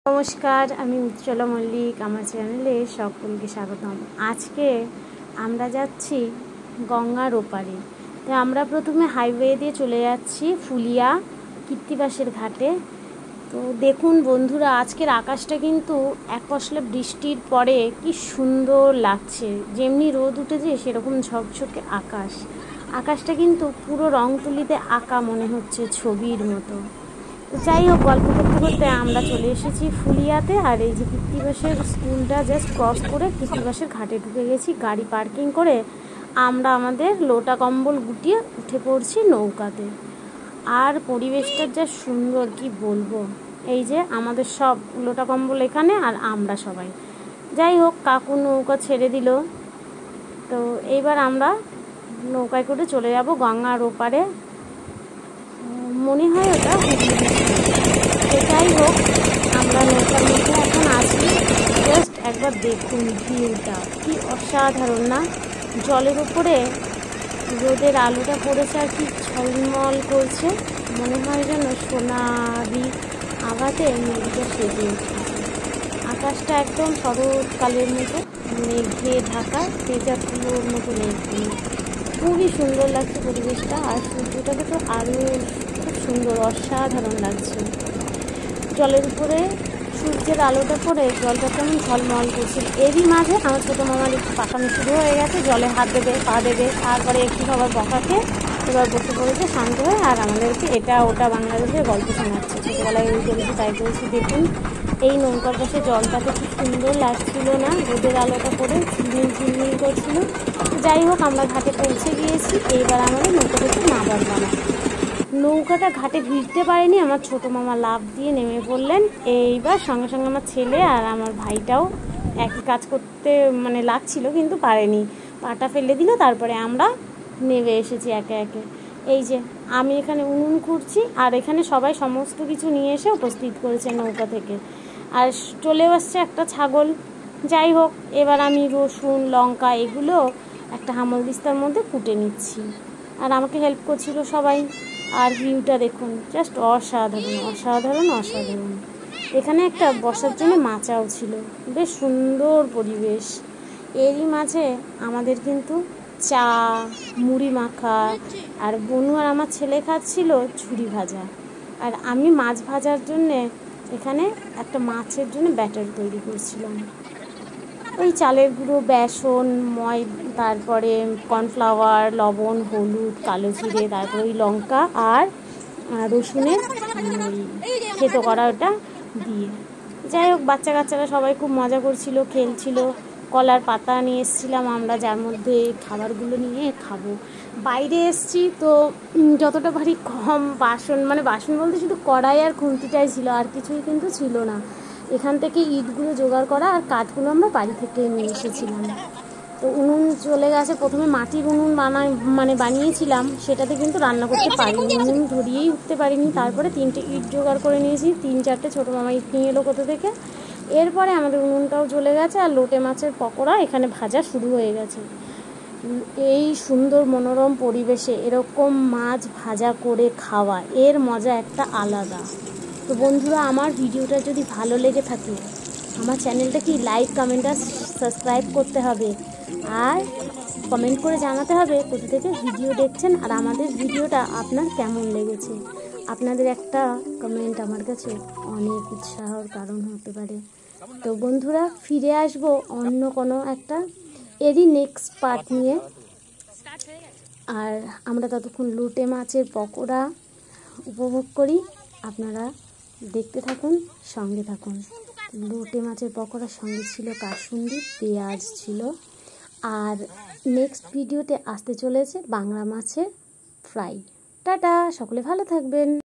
नमस्कार आमी उज्ज्वला मल्लिक आमार चैनेले सकलके स्वागतम। आज के आमरा जाচ্ছি गंगार ओपारे। तो आमरा प्रथमे हाईवे दिए चले जाচ্ছি फुलिया कीर्तिबासेर घाटे। तो देखुन बंधुरा आजकेर आकाशटा किन्तु एक पशला बृष्टिर परे कि सुंदर लागছে। जेमनि रोद उठेছে सेरकम झकझके आकाश। आकाशटा किन्तु पुरो रंग तुलिते आँका मने हच्छे छबिर मतो। যাই হোক গল্প করতে করতে আমরা চলে এসেছি ফুলিয়াতে। আর এই যে কীর্তিবাসের স্কুলটা জাস্ট ক্রস করে কীর্তিবাসের ঘাটে ঢুকে গেছি। গাড়ি পার্কিং করে আমরা আমাদের লোটা কম্বল গুটিয়ে উঠে পড়ছি নৌকাতে। আর পরিবেশটা যা সুন্দর কি বলবো। এই যে আমাদের সব লোটা কম্বল এখানে আর আমরা সবাই। যাই হোক কাকু নৌকা ছেড়ে দিল। তো এইবার আমরা নৌকায় করে চলে যাব গঙ্গার ওপারে। মনে হয় ওটা তো যাই হোক আমরা নৌকার মধ্যে এখন আছি। জাস্ট একবার দেখুন ভিউটা কি অসাধারণ না। জলের উপরে রোদের আলোটা পড়েছে আর কি ঝলমল করছে। মনে হয় যেন সোনালি আভাতে মেঘটা সেজে উঠেছে। আকাশটা একদম শরৎকালের মতো মেঘে ঢাকা তেজা ফুলোর মতো মেঘগুলো। খুবই সুন্দর লাগছে পরিবেশটা। আর সূর্যটাকে তো আরও খুব সুন্দর অসাধারণ লাগছে। জলের উপরে সূর্যের আলোটা পড়ে জলটা কেমন ঝলমল করছে। এরই মাঝে আমার ছোটো মামার একটু পাকানো শুরু হয়ে গেছে। জলে হাত দেবে পা দেবে তারপরে একটু সবার বকাকে এবার বসে পড়েছে শান্ত হয়ে। আর আমাদেরকে এটা ওটা বাংলাদেশের গল্প শোনাচ্ছে। ছোটোবেলায় ওই করেছি তাই করেছি। দেখুন এই নৌকার পাশে জলটাকে খুব সুন্দর লাগছিল না, রোদের আলোটা পড়ে ঝিলমিল ঝিলমিল করছিল। যাই হোক আমরা ঘাটে পৌঁছে গিয়েছি। এইবার আমাদের নৌকা থেকে নামার পালা। নৌকাটা ঘাটে ভিড়তে পারেনি। আমার ছোটো মামা লাফ দিয়ে নেমে পড়লেন। এইবার সঙ্গে সঙ্গে আমার ছেলে আর আমার ভাইটাও একই কাজ করতে লাগছিল কিন্তু পারেনি, পাটা ফেলে দিল। তারপরে আমরা নেমে এসেছি একে একে। এই যে আমি এখানে উনুন খুঁড়ছি আর এখানে সবাই সমস্ত কিছু নিয়ে এসে উপস্থিত করেছে নৌকা থেকে। আর চলেও আসছে একটা ছাগল। যাই হোক এবার আমি রসুন লঙ্কা এগুলো একটা হামল দিস্তার মধ্যে কুটে নিচ্ছি আর আমাকে হেল্প করছিল সবাই। আর ভিউটা দেখুন জাস্ট অসাধারণ অসাধারণ অসাধারণ। এখানে একটা বসার জন্য মাচাও ছিল, বেশ সুন্দর পরিবেশ। এরই মাঝে আমাদের কিন্তু চা মুড়ি মাখা আর বনু আর আমার ছেলে খাচ্ছিল ঝুরি ভাজা। আর আমি মাছ ভাজার জন্যে এখানে একটা মাছের জন্য ব্যাটার তৈরি করছিলাম। ওই চালের গুঁড়ো বেসন তারপরে কর্নফ্লাওয়ার লবণ হলুদ কালো জিরে তারপরে ওই লঙ্কা আর রসুনের থেতো করা ওটা দিয়ে। যাই হোক বাচ্চা কাচ্চারা সবাই খুব মজা করছিল খেলছিল। কলার পাতা নিয়ে এসেছিলাম আমরা, যার মধ্যে খাবারগুলো নিয়ে খাবো। বাইরে এসছি তো যতটা ভারী কম বাসন বাসন বলতে শুধু কড়াই আর খুন্তিটাই ছিল, আর কিছুই কিন্তু ছিল না। এখান থেকে ইটগুলো জোগাড় করা আর কাঠগুলো আমরা বাড়ি থেকে নিয়ে এসেছিলাম। তো উনুন চলে গেছে। প্রথমে মাটির উনুন বানিয়েছিলাম, সেটাতে কিন্তু রান্না করতে পারিনি, উনুন ধরিয়েই উঠতে পারিনি। তারপরে 3টে ইট জোগাড় করে নিয়েছি, 3-4টে ছোটো মামা ইট নিয়ে এলো কোথা থেকে। এরপরে আমাদের উনুনটাও জ্বলে গেছে আর লোটে মাছের পকোড়া এখানে ভাজা শুরু হয়ে গেছে। এই সুন্দর মনোরম পরিবেশে এরকম মাছ ভাজা করে খাওয়া এর মজা একটা আলাদা। তো বন্ধুরা আমার ভিডিওটা যদি ভালো লেগে থাকে আমার চ্যানেলটা কি লাইক কমেন্ট আর সাবস্ক্রাইব করতে হবে। আর কমেন্ট করে জানাতে হবে কোথা থেকে ভিডিও দেখছেন আর আমাদের ভিডিওটা আপনার কেমন লেগেছে। আপনাদের একটা কমেন্ট আমার কাছে অনেক উৎসাহর কারণ হতে পারে। তো বন্ধুরা ফিরে আসবো অন্য কোনো একটা এরই নেক্সট পার্ট নিয়ে। আর আমরা ততক্ষণ লোটে মাছের পকোড়া উপভোগ করি। আপনারা দেখতে থাকুন, সঙ্গে থাকুন। লোটে মাছের পকোড়ার সঙ্গে ছিল কাসুন্দি পেঁয়াজ ছিল। আর নেক্সট ভিডিওতে আসতে চলেছে বাংলা মাছের ফ্রাই। টাটা, সকলে ভালো থাকবেন।